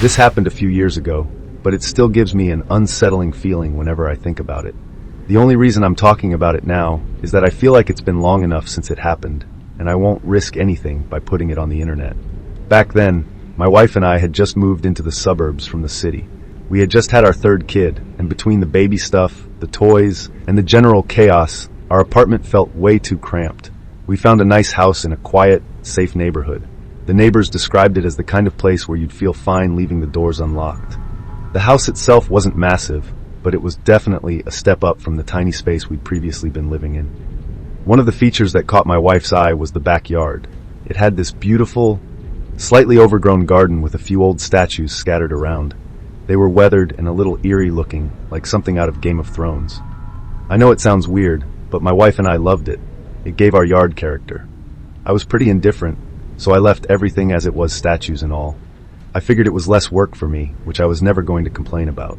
This happened a few years ago, but it still gives me an unsettling feeling whenever I think about it. The only reason I'm talking about it now is that I feel like it's been long enough since it happened, and I won't risk anything by putting it on the internet. Back then, my wife and I had just moved into the suburbs from the city. We had just had our third kid, and between the baby stuff, the toys, and the general chaos, our apartment felt way too cramped. We found a nice house in a quiet, safe neighborhood. The neighbors described it as the kind of place where you'd feel fine leaving the doors unlocked. The house itself wasn't massive, but it was definitely a step up from the tiny space we'd previously been living in. One of the features that caught my wife's eye was the backyard. It had this beautiful, slightly overgrown garden with a few old statues scattered around. They were weathered and a little eerie looking, like something out of Game of Thrones. I know it sounds weird, but my wife and I loved it. It gave our yard character. I was pretty indifferent, so I left everything as it was, statues and all. I figured it was less work for me, which I was never going to complain about.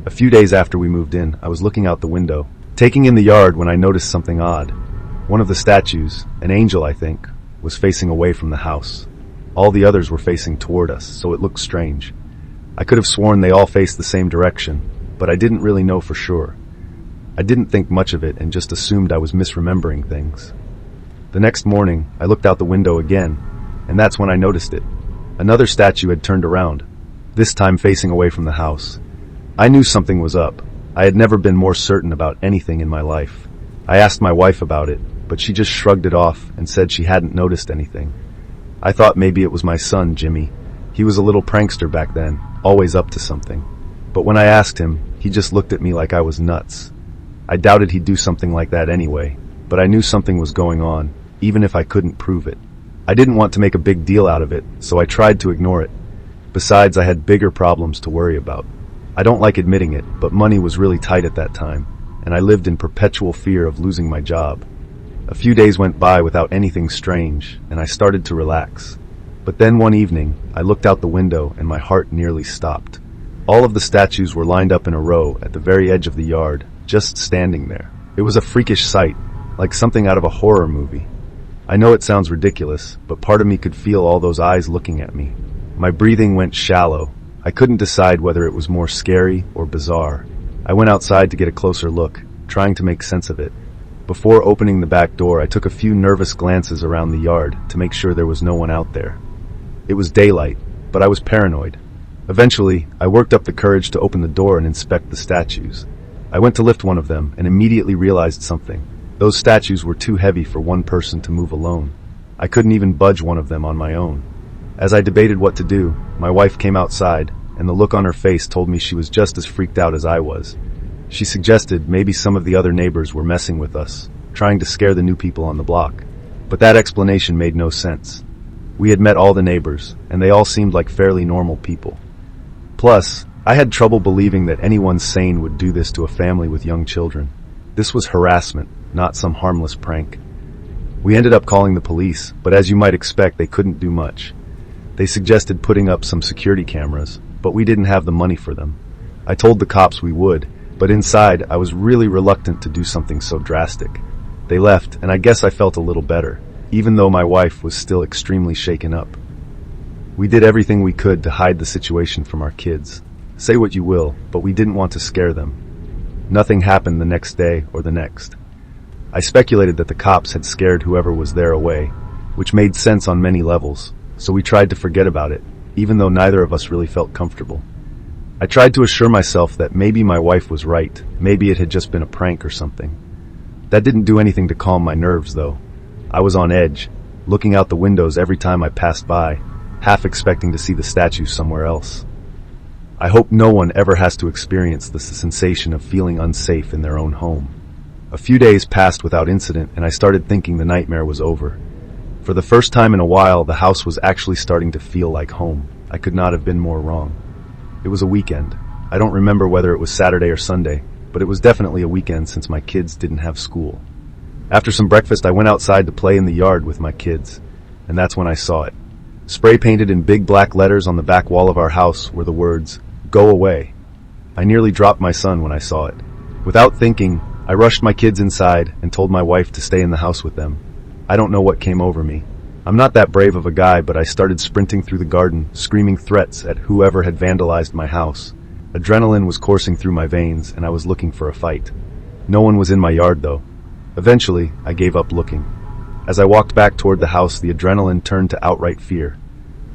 A few days after we moved in, I was looking out the window, taking in the yard, when I noticed something odd. One of the statues, an angel I think, was facing away from the house. All the others were facing toward us, so it looked strange. I could have sworn they all faced the same direction, but I didn't really know for sure. I didn't think much of it and just assumed I was misremembering things. The next morning, I looked out the window again, and that's when I noticed it. Another statue had turned around, this time facing away from the house. I knew something was up. I had never been more certain about anything in my life. I asked my wife about it, but she just shrugged it off and said she hadn't noticed anything. I thought maybe it was my son, Jimmy. He was a little prankster back then, always up to something. But when I asked him, he just looked at me like I was nuts. I doubted he'd do something like that anyway, but I knew something was going on, even if I couldn't prove it. I didn't want to make a big deal out of it, so I tried to ignore it. Besides, I had bigger problems to worry about. I don't like admitting it, but money was really tight at that time, and I lived in perpetual fear of losing my job. A few days went by without anything strange, and I started to relax. But then one evening, I looked out the window and my heart nearly stopped. All of the statues were lined up in a row at the very edge of the yard, just standing there. It was a freakish sight, like something out of a horror movie. I know it sounds ridiculous, but part of me could feel all those eyes looking at me. My breathing went shallow. I couldn't decide whether it was more scary or bizarre. I went outside to get a closer look, trying to make sense of it. Before opening the back door, I took a few nervous glances around the yard to make sure there was no one out there. It was daylight, but I was paranoid. Eventually, I worked up the courage to open the door and inspect the statues. I went to lift one of them and immediately realized something. Those statues were too heavy for one person to move alone. I couldn't even budge one of them on my own. As I debated what to do, my wife came outside, and the look on her face told me she was just as freaked out as I was. She suggested maybe some of the other neighbors were messing with us, trying to scare the new people on the block. But that explanation made no sense. We had met all the neighbors, and they all seemed like fairly normal people. Plus, I had trouble believing that anyone sane would do this to a family with young children. This was harassment, not some harmless prank. We ended up calling the police, but as you might expect, they couldn't do much. They suggested putting up some security cameras, but we didn't have the money for them. I told the cops we would, but inside I was really reluctant to do something so drastic. They left, and I guess I felt a little better, even though my wife was still extremely shaken up. We did everything we could to hide the situation from our kids. Say what you will, but we didn't want to scare them. Nothing happened the next day or the next. I speculated that the cops had scared whoever was there away, which made sense on many levels, so we tried to forget about it, even though neither of us really felt comfortable. I tried to assure myself that maybe my wife was right, maybe it had just been a prank or something. That didn't do anything to calm my nerves, though. I was on edge, looking out the windows every time I passed by, half expecting to see the statue somewhere else. I hope no one ever has to experience the sensation of feeling unsafe in their own home. A few days passed without incident, and I started thinking the nightmare was over. For the first time in a while, the house was actually starting to feel like home. I could not have been more wrong. It was a weekend. I don't remember whether it was Saturday or Sunday, but it was definitely a weekend since my kids didn't have school. After some breakfast, I went outside to play in the yard with my kids, and that's when I saw it. Spray painted in big black letters on the back wall of our house were the words, "Go away." I nearly dropped my son when I saw it. Without thinking, I rushed my kids inside and told my wife to stay in the house with them. I don't know what came over me. I'm not that brave of a guy, but I started sprinting through the garden, screaming threats at whoever had vandalized my house. Adrenaline was coursing through my veins, and I was looking for a fight. No one was in my yard, though. Eventually, I gave up looking. As I walked back toward the house, the adrenaline turned to outright fear.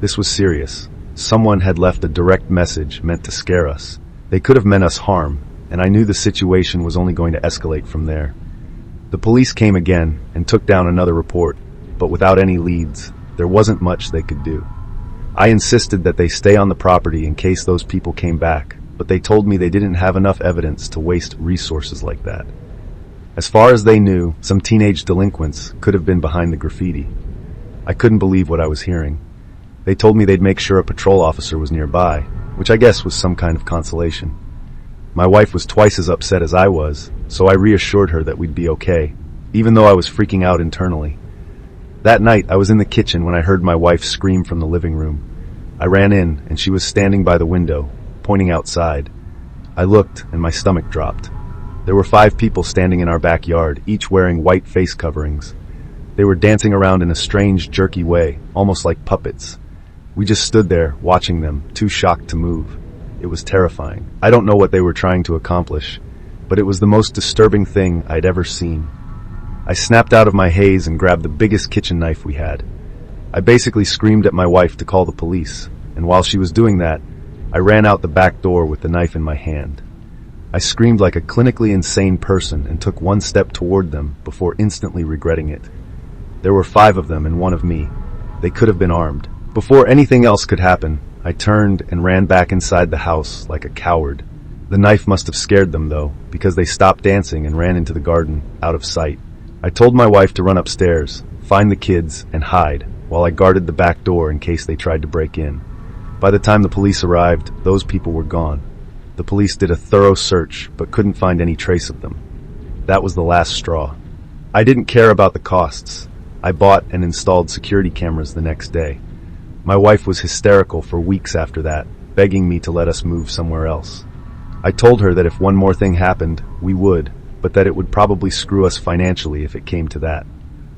This was serious. Someone had left a direct message meant to scare us. They could have meant us harm, and I knew the situation was only going to escalate from there. The police came again and took down another report, but without any leads. There wasn't much they could do. I insisted that they stay on the property in case those people came back, but they told me they didn't have enough evidence to waste resources like that. As far as they knew, some teenage delinquents could have been behind the graffiti. I couldn't believe what I was hearing. They told me they'd make sure a patrol officer was nearby, which I guess was some kind of consolation. My wife was twice as upset as I was, so I reassured her that we'd be okay, even though I was freaking out internally. That night, I was in the kitchen when I heard my wife scream from the living room. I ran in, and she was standing by the window, pointing outside. I looked, and my stomach dropped. There were 5 people standing in our backyard, each wearing white face coverings. They were dancing around in a strange, jerky way, almost like puppets. We just stood there, watching them, too shocked to move. It was terrifying. I don't know what they were trying to accomplish, but it was the most disturbing thing I'd ever seen. I snapped out of my haze and grabbed the biggest kitchen knife we had. I basically screamed at my wife to call the police, and while she was doing that, I ran out the back door with the knife in my hand. I screamed like a clinically insane person and took one step toward them before instantly regretting it. There were 5 of them and 1 of me. They could have been armed. Before anything else could happen, I turned and ran back inside the house like a coward. The knife must have scared them, though, because they stopped dancing and ran into the garden, out of sight. I told my wife to run upstairs, find the kids, and hide, while I guarded the back door in case they tried to break in. By the time the police arrived, those people were gone. The police did a thorough search, but couldn't find any trace of them. That was the last straw. I didn't care about the costs. I bought and installed security cameras the next day. My wife was hysterical for weeks after that, begging me to let us move somewhere else. I told her that if one more thing happened, we would, but that it would probably screw us financially if it came to that.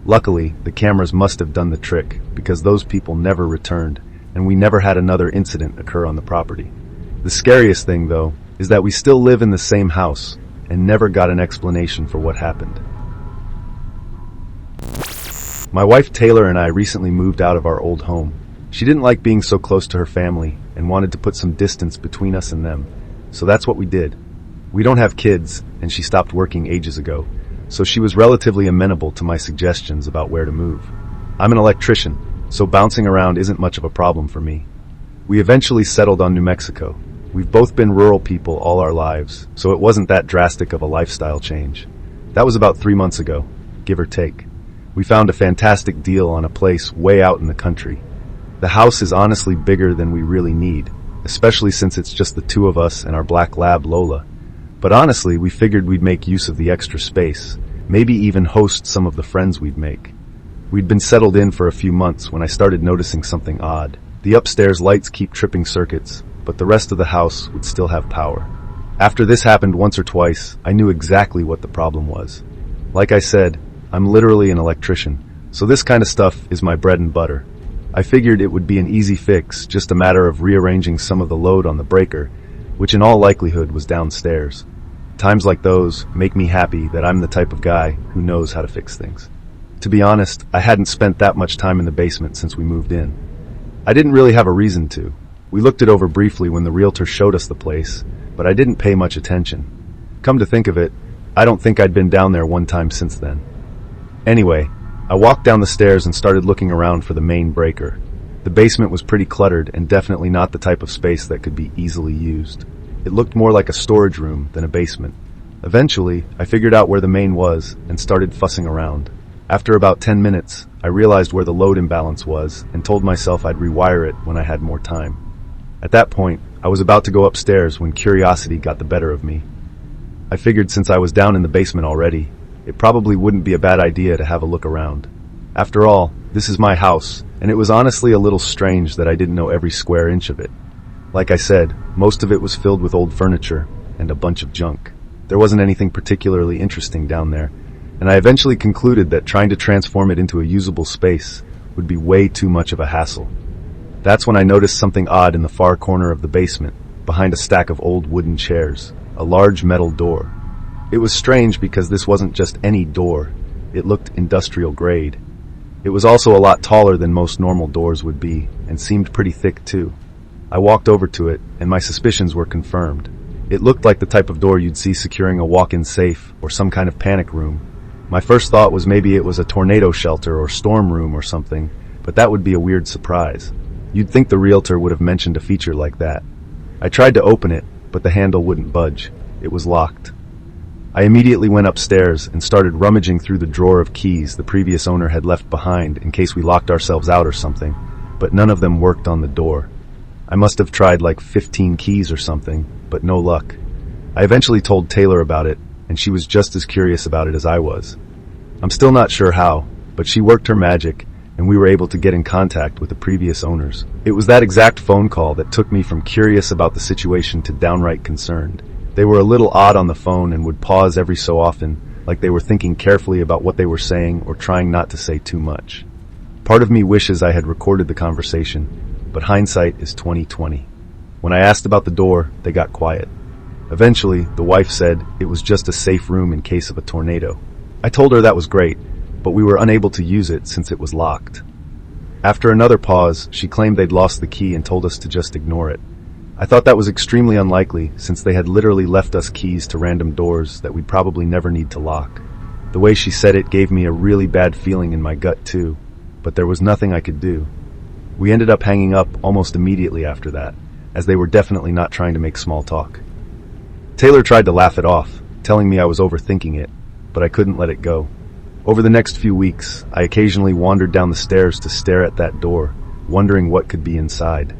Luckily, the cameras must have done the trick, because those people never returned, and we never had another incident occur on the property. The scariest thing, though, is that we still live in the same house, and never got an explanation for what happened. My wife Taylor and I recently moved out of our old home. She didn't like being so close to her family, and wanted to put some distance between us and them, so that's what we did. We don't have kids, and she stopped working ages ago, so she was relatively amenable to my suggestions about where to move. I'm an electrician, so bouncing around isn't much of a problem for me. We eventually settled on New Mexico. We've both been rural people all our lives, so it wasn't that drastic of a lifestyle change. That was about 3 months ago, give or take. We found a fantastic deal on a place way out in the country. The house is honestly bigger than we really need, especially since it's just the 2 of us and our black lab Lola. But honestly, we figured we'd make use of the extra space, maybe even host some of the friends we'd make. We'd been settled in for a few months when I started noticing something odd. The upstairs lights keep tripping circuits, but the rest of the house would still have power. After this happened once or twice, I knew exactly what the problem was. Like I said, I'm literally an electrician, so this kind of stuff is my bread and butter. I figured it would be an easy fix, just a matter of rearranging some of the load on the breaker, which in all likelihood was downstairs. Times like those make me happy that I'm the type of guy who knows how to fix things. To be honest, I hadn't spent that much time in the basement since we moved in. I didn't really have a reason to. We looked it over briefly when the realtor showed us the place, but I didn't pay much attention. Come to think of it, I don't think I'd been down there one time since then. Anyway, I walked down the stairs and started looking around for the main breaker. The basement was pretty cluttered and definitely not the type of space that could be easily used. It looked more like a storage room than a basement. Eventually, I figured out where the main was and started fussing around. After about 10 minutes, I realized where the load imbalance was and told myself I'd rewire it when I had more time. At that point, I was about to go upstairs when curiosity got the better of me. I figured since I was down in the basement already, it probably wouldn't be a bad idea to have a look around. After all, this is my house, and it was honestly a little strange that I didn't know every square inch of it. Like I said, most of it was filled with old furniture and a bunch of junk. There wasn't anything particularly interesting down there, and I eventually concluded that trying to transform it into a usable space would be way too much of a hassle. That's when I noticed something odd in the far corner of the basement, behind a stack of old wooden chairs, a large metal door. It was strange because this wasn't just any door. It looked industrial grade. It was also a lot taller than most normal doors would be, and seemed pretty thick too. I walked over to it, and my suspicions were confirmed. It looked like the type of door you'd see securing a walk-in safe or some kind of panic room. My first thought was maybe it was a tornado shelter or storm room or something, but that would be a weird surprise. You'd think the realtor would have mentioned a feature like that. I tried to open it, but the handle wouldn't budge. It was locked. I immediately went upstairs and started rummaging through the drawer of keys the previous owner had left behind in case we locked ourselves out or something, but none of them worked on the door. I must have tried like 15 keys or something, but no luck. I eventually told Taylor about it, and she was just as curious about it as I was. I'm still not sure how, but she worked her magic, and we were able to get in contact with the previous owners. It was that exact phone call that took me from curious about the situation to downright concerned. They were a little odd on the phone and would pause every so often, like they were thinking carefully about what they were saying or trying not to say too much. Part of me wishes I had recorded the conversation, but hindsight is 20/20. When I asked about the door, they got quiet. Eventually, the wife said it was just a safe room in case of a tornado. I told her that was great, but we were unable to use it since it was locked. After another pause, she claimed they'd lost the key and told us to just ignore it. I thought that was extremely unlikely, since they had literally left us keys to random doors that we'd probably never need to lock. The way she said it gave me a really bad feeling in my gut too, but there was nothing I could do. We ended up hanging up almost immediately after that, as they were definitely not trying to make small talk. Taylor tried to laugh it off, telling me I was overthinking it, but I couldn't let it go. Over the next few weeks, I occasionally wandered down the stairs to stare at that door, wondering what could be inside.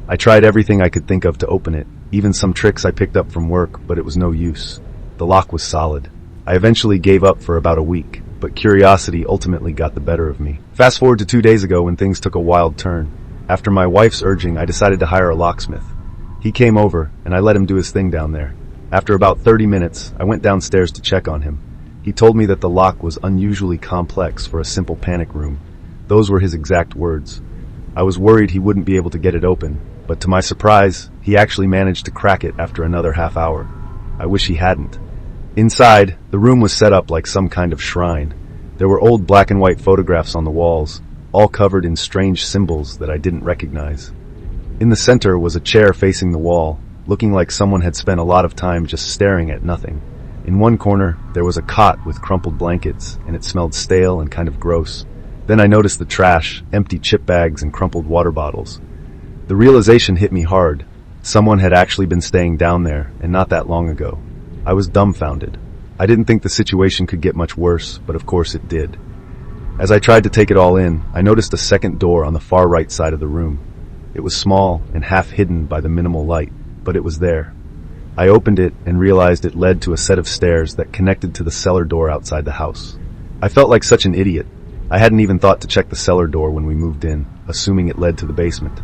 I tried everything I could think of to open it, even some tricks I picked up from work, but it was no use. The lock was solid. I eventually gave up for about a week, but curiosity ultimately got the better of me. Fast forward to 2 days ago when things took a wild turn. After my wife's urging, I decided to hire a locksmith. He came over, and I let him do his thing down there. After about 30 minutes, I went downstairs to check on him. He told me that the lock was unusually complex for a simple panic room. Those were his exact words. I was worried he wouldn't be able to get it open, but to my surprise, he actually managed to crack it after another half hour. I wish he hadn't. Inside, the room was set up like some kind of shrine. There were old black and white photographs on the walls, all covered in strange symbols that I didn't recognize. In the center was a chair facing the wall, looking like someone had spent a lot of time just staring at nothing. In one corner, there was a cot with crumpled blankets, and it smelled stale and kind of gross. Then I noticed the trash, empty chip bags, and crumpled water bottles. The realization hit me hard. Someone had actually been staying down there, and not that long ago. I was dumbfounded. I didn't think the situation could get much worse, but of course it did. As I tried to take it all in, I noticed a second door on the far right side of the room. It was small and half hidden by the minimal light, but it was there. I opened it and realized it led to a set of stairs that connected to the cellar door outside the house. I felt like such an idiot. I hadn't even thought to check the cellar door when we moved in, assuming it led to the basement.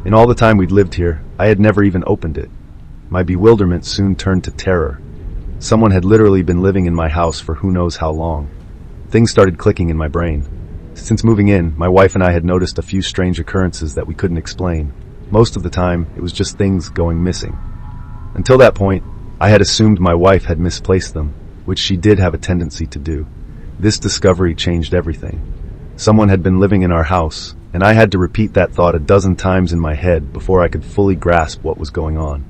In all the time we'd lived here, I had never even opened it. My bewilderment soon turned to terror. Someone had literally been living in my house for who knows how long. Things started clicking in my brain. Since moving in, my wife and I had noticed a few strange occurrences that we couldn't explain. Most of the time, it was just things going missing. Until that point, I had assumed my wife had misplaced them, which she did have a tendency to do. This discovery changed everything. Someone had been living in our house, and I had to repeat that thought a dozen times in my head before I could fully grasp what was going on.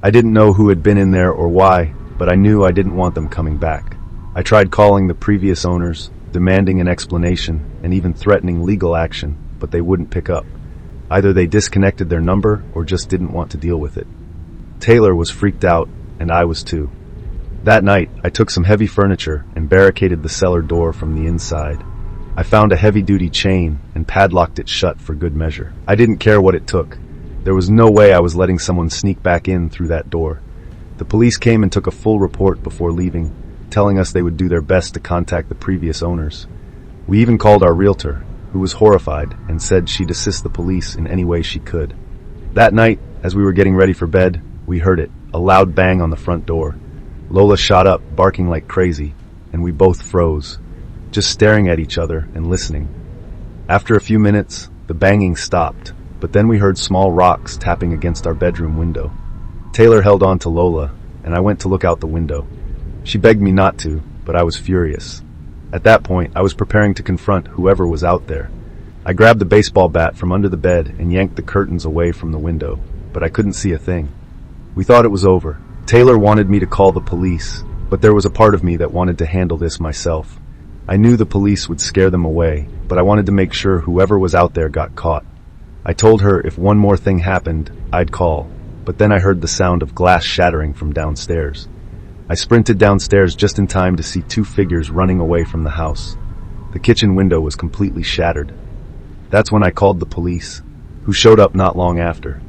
I didn't know who had been in there or why, but I knew I didn't want them coming back. I tried calling the previous owners, demanding an explanation, and even threatening legal action, but they wouldn't pick up. Either they disconnected their number or just didn't want to deal with it. Taylor was freaked out, and I was too. That night, I took some heavy furniture and barricaded the cellar door from the inside. I found a heavy-duty chain and padlocked it shut for good measure. I didn't care what it took. There was no way I was letting someone sneak back in through that door. The police came and took a full report before leaving, telling us they would do their best to contact the previous owners. We even called our realtor, who was horrified and said she'd assist the police in any way she could. That night, as we were getting ready for bed, we heard it, a loud bang on the front door. Lola shot up, barking like crazy, and we both froze, just staring at each other and listening. After a few minutes, the banging stopped, but then we heard small rocks tapping against our bedroom window. Taylor held on to Lola, and I went to look out the window. She begged me not to, but I was furious. At that point, I was preparing to confront whoever was out there. I grabbed the baseball bat from under the bed and yanked the curtains away from the window, but I couldn't see a thing. We thought it was over. Taylor wanted me to call the police, but there was a part of me that wanted to handle this myself. I knew the police would scare them away, but I wanted to make sure whoever was out there got caught. I told her if one more thing happened, I'd call, but then I heard the sound of glass shattering from downstairs. I sprinted downstairs just in time to see two figures running away from the house. The kitchen window was completely shattered. That's when I called the police, who showed up not long after.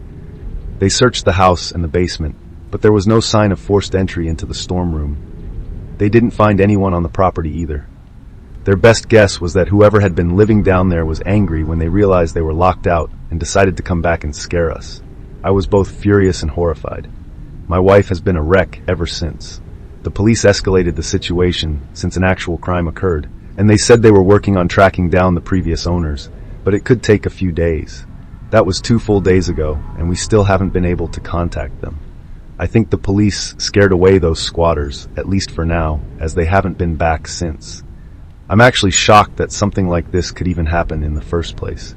They searched the house and the basement, but there was no sign of forced entry into the storm room. They didn't find anyone on the property either. Their best guess was that whoever had been living down there was angry when they realized they were locked out and decided to come back and scare us. I was both furious and horrified. My wife has been a wreck ever since. The police escalated the situation since an actual crime occurred, and they said they were working on tracking down the previous owners, but it could take a few days. That was 2 full days ago, and we still haven't been able to contact them. I think the police scared away those squatters, at least for now, as they haven't been back since. I'm actually shocked that something like this could even happen in the first place.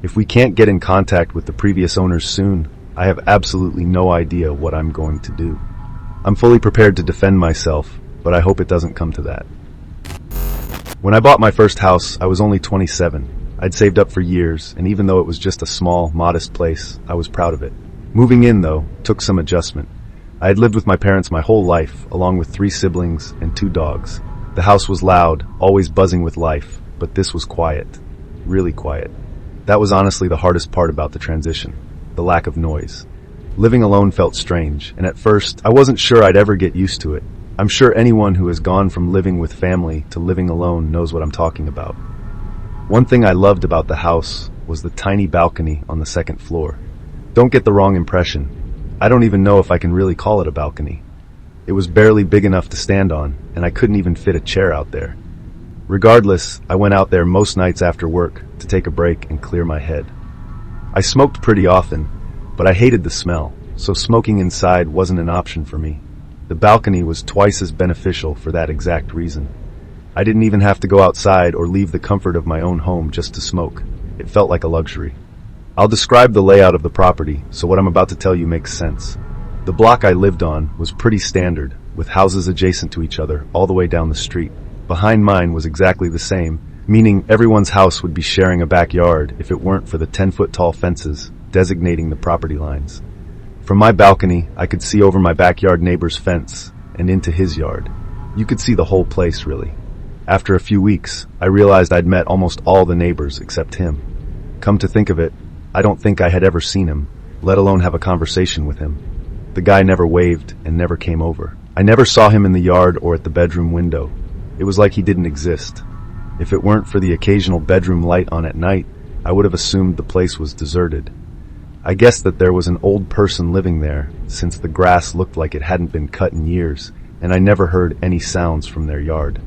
If we can't get in contact with the previous owners soon, I have absolutely no idea what I'm going to do. I'm fully prepared to defend myself, but I hope it doesn't come to that. When I bought my first house, I was only 27. I'd saved up for years, and even though it was just a small, modest place, I was proud of it. Moving in, though, took some adjustment. I had lived with my parents my whole life, along with 3 siblings and 2 dogs. The house was loud, always buzzing with life, but this was quiet. Really quiet. That was honestly the hardest part about the transition. The lack of noise. Living alone felt strange, and at first, I wasn't sure I'd ever get used to it. I'm sure anyone who has gone from living with family to living alone knows what I'm talking about. One thing I loved about the house was the tiny balcony on the 2nd floor. Don't get the wrong impression. I don't even know if I can really call it a balcony. It was barely big enough to stand on, and I couldn't even fit a chair out there. Regardless, I went out there most nights after work to take a break and clear my head. I smoked pretty often, but I hated the smell, so smoking inside wasn't an option for me. The balcony was twice as beneficial for that exact reason. I didn't even have to go outside or leave the comfort of my own home just to smoke. It felt like a luxury. I'll describe the layout of the property, so what I'm about to tell you makes sense. The block I lived on was pretty standard, with houses adjacent to each other all the way down the street. Behind mine was exactly the same, meaning everyone's house would be sharing a backyard if it weren't for the 10-foot-tall fences designating the property lines. From my balcony, I could see over my backyard neighbor's fence and into his yard. You could see the whole place, really. After a few weeks, I realized I'd met almost all the neighbors except him. Come to think of it, I don't think I had ever seen him, let alone have a conversation with him. The guy never waved and never came over. I never saw him in the yard or at the bedroom window. It was like he didn't exist. If it weren't for the occasional bedroom light on at night, I would have assumed the place was deserted. I guessed that there was an old person living there, since the grass looked like it hadn't been cut in years, and I never heard any sounds from their yard.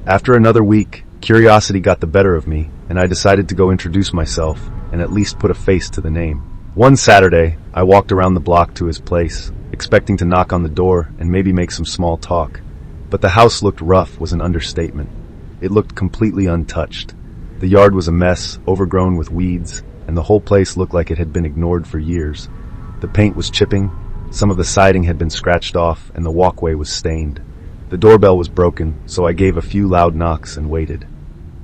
After another week, curiosity got the better of me, and I decided to go introduce myself and at least put a face to the name. One Saturday, I walked around the block to his place, expecting to knock on the door and maybe make some small talk. But the house looked rough was an understatement. It looked completely untouched. The yard was a mess, overgrown with weeds, and the whole place looked like it had been ignored for years. The paint was chipping, some of the siding had been scratched off, and the walkway was stained. The doorbell was broken, so I gave a few loud knocks and waited.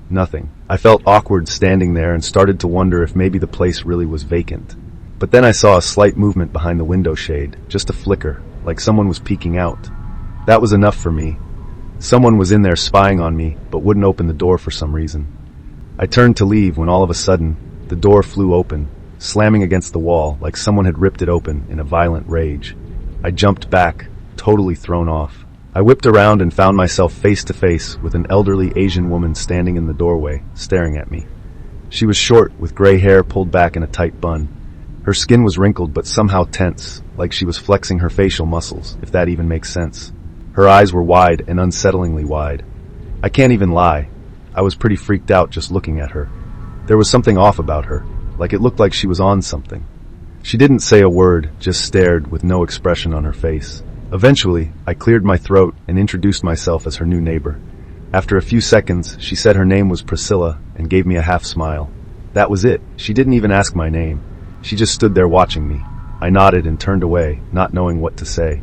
Nothing. I felt awkward standing there and started to wonder if maybe the place really was vacant. But then I saw a slight movement behind the window shade, just a flicker, like someone was peeking out. That was enough for me. Someone was in there spying on me, but wouldn't open the door for some reason. I turned to leave when all of a sudden, the door flew open, slamming against the wall like someone had ripped it open in a violent rage. I jumped back, totally thrown off. I whipped around and found myself face to face with an elderly Asian woman standing in the doorway, staring at me. She was short, with gray hair pulled back in a tight bun. Her skin was wrinkled but somehow tense, like she was flexing her facial muscles, if that even makes sense. Her eyes were wide and unsettlingly wide. I can't even lie. I was pretty freaked out just looking at her. There was something off about her, like it looked like she was on something. She didn't say a word, just stared with no expression on her face. Eventually, I cleared my throat and introduced myself as her new neighbor. After a few seconds, she said her name was Priscilla and gave me a half smile. That was it. She didn't even ask my name. She just stood there watching me. I nodded and turned away, not knowing what to say.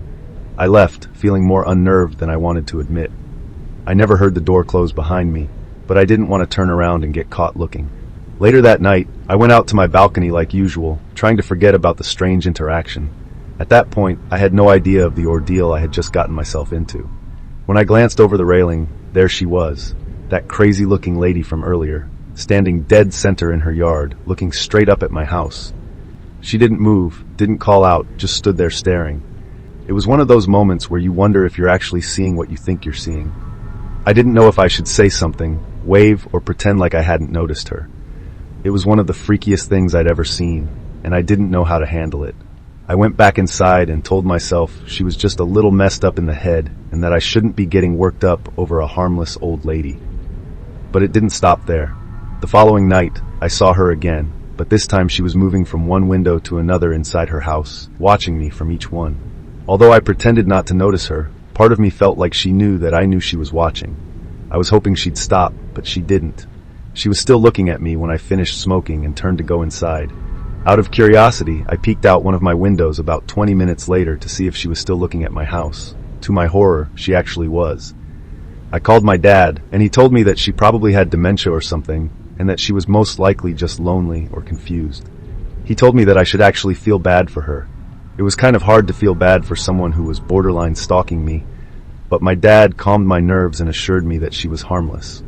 I left, feeling more unnerved than I wanted to admit. I never heard the door close behind me, but I didn't want to turn around and get caught looking. Later that night, I went out to my balcony like usual, trying to forget about the strange interaction. At that point, I had no idea of the ordeal I had just gotten myself into. When I glanced over the railing, there she was, that crazy-looking lady from earlier, standing dead center in her yard, looking straight up at my house. She didn't move, didn't call out, just stood there staring. It was one of those moments where you wonder if you're actually seeing what you think you're seeing. I didn't know if I should say something, wave, or pretend like I hadn't noticed her. It was one of the freakiest things I'd ever seen, and I didn't know how to handle it. I went back inside and told myself she was just a little messed up in the head and that I shouldn't be getting worked up over a harmless old lady. But it didn't stop there. The following night, I saw her again, but this time she was moving from one window to another inside her house, watching me from each one. Although I pretended not to notice her, part of me felt like she knew that I knew she was watching. I was hoping she'd stop, but she didn't. She was still looking at me when I finished smoking and turned to go inside. Out of curiosity, I peeked out one of my windows about 20 minutes later to see if she was still looking at my house. To my horror, she actually was. I called my dad, and he told me that she probably had dementia or something, and that she was most likely just lonely or confused. He told me that I should actually feel bad for her. It was kind of hard to feel bad for someone who was borderline stalking me, but my dad calmed my nerves and assured me that she was harmless.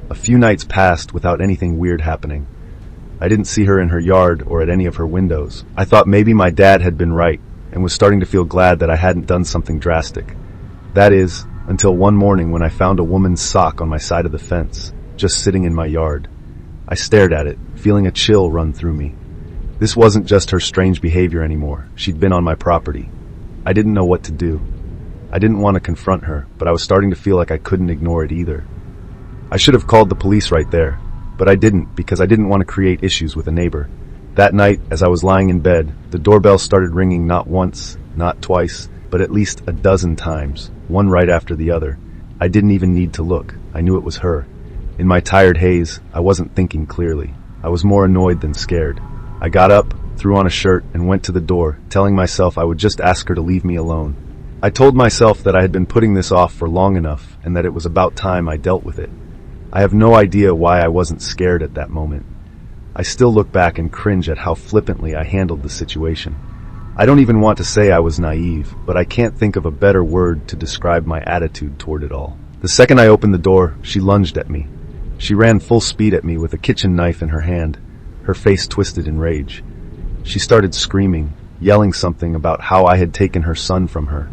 A few nights passed without anything weird happening. I didn't see her in her yard or at any of her windows. I thought maybe my dad had been right and was starting to feel glad that I hadn't done something drastic. That is, until one morning when I found a woman's sock on my side of the fence, just sitting in my yard. I stared at it, feeling a chill run through me. This wasn't just her strange behavior anymore. She'd been on my property. I didn't know what to do. I didn't want to confront her, but I was starting to feel like I couldn't ignore it either. I should have called the police right there, but I didn't because I didn't want to create issues with a neighbor. That night, as I was lying in bed, the doorbell started ringing not once, not twice, but at least a dozen times, one right after the other. I didn't even need to look. I knew it was her. In my tired haze, I wasn't thinking clearly. I was more annoyed than scared. I got up, threw on a shirt, and went to the door, telling myself I would just ask her to leave me alone. I told myself that I had been putting this off for long enough and that it was about time I dealt with it. I have no idea why I wasn't scared at that moment. I still look back and cringe at how flippantly I handled the situation. I don't even want to say I was naive, but I can't think of a better word to describe my attitude toward it all. The second I opened the door, she lunged at me. She ran full speed at me with a kitchen knife in her hand, her face twisted in rage. She started screaming, yelling something about how I had taken her son from her.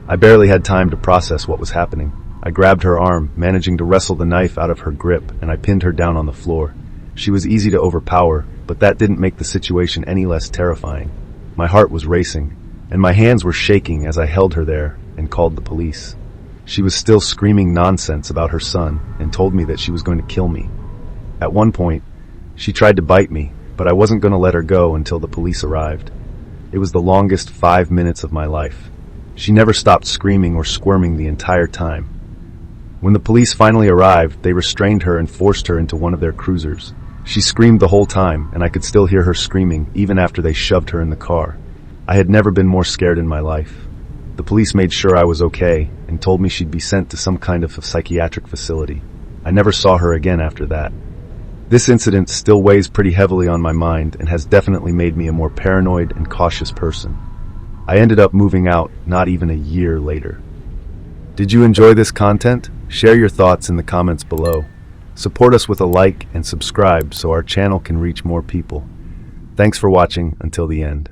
I barely had time to process what was happening. I grabbed her arm, managing to wrestle the knife out of her grip, and I pinned her down on the floor. She was easy to overpower, but that didn't make the situation any less terrifying. My heart was racing, and my hands were shaking as I held her there and called the police. She was still screaming nonsense about her son and told me that she was going to kill me. At one point, she tried to bite me, but I wasn't going to let her go until the police arrived. It was the longest 5 minutes of my life. She never stopped screaming or squirming the entire time. When the police finally arrived, they restrained her and forced her into one of their cruisers. She screamed the whole time, and I could still hear her screaming even after they shoved her in the car. I had never been more scared in my life. The police made sure I was okay and told me she'd be sent to some kind of a psychiatric facility. I never saw her again after that. This incident still weighs pretty heavily on my mind and has definitely made me a more paranoid and cautious person. I ended up moving out not even a year later. Did you enjoy this content? Share your thoughts in the comments below. Support us with a like and subscribe so our channel can reach more people. Thanks for watching until the end.